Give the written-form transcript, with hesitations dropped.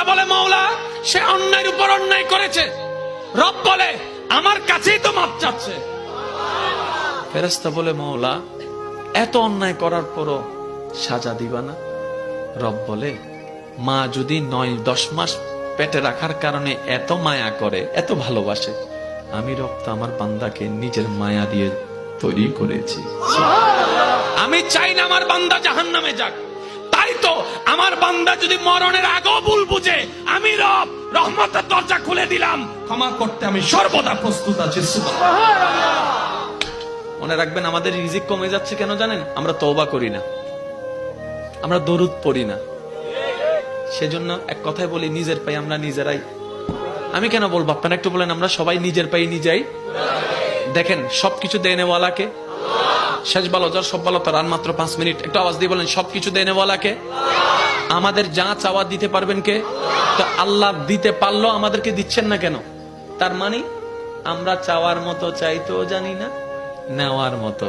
ফেরেশতা বলে মাওলা সে অন্যায়ের উপর অন্যায় করেছে, রব বলে আমার কাছেই তো মাপ চাচ্ছে। ফেরেশতা বলে মাওলা এত অন্যায় করার পরও সাজা দিবা না? রব বলে মা যদি 9-10 মাস পেটে রাখার কারণে এত মায়া করে, এত ভালোবাসে, আমি রব তো আমার বান্দাকে নিজের মায়া দিয়ে তৈরি করেছি। আমি চাই না আমার বান্দা জাহান্নামে যাক। তাই তো আমার বান্দা যদি মরণের আগেও ভুল বুঝে, আমি রব রহমতের দরজা খুলে দিলাম, ক্ষমা করতে আমি সর্বদা প্রস্তুত আছি। মনে রাখবেন, আমাদের রিজিক কমে যাচ্ছে কেন জানেন? আমরা তওবা করি না, আমরা দরুদ পড়ি না। সেজন্য এক কথায় বলি, নিজের পাই আমরা নিজেরাই। আমি কেন বলবো, আপনারা একটু বলেন, আমরা সবাই নিজের পাই নিজেই। দেখেন সবকিছু দেনেওয়ালাকে, শেষ ভালো যার সব ভালো তার, আর মাত্র 5 মিনিট। একটু আওয়াজ দিয়ে বলেন, সবকিছু দেনেওয়ালাকে। আমাদের যা চাওয়া দিতে পারবেন কে? তো আল্লাহ দিতে পারলো, আমাদেরকে দিচ্ছেন না কেন? তার মানে আমরা চাওয়ার মতো চাইতেও জানি না, নেওয়ার মতো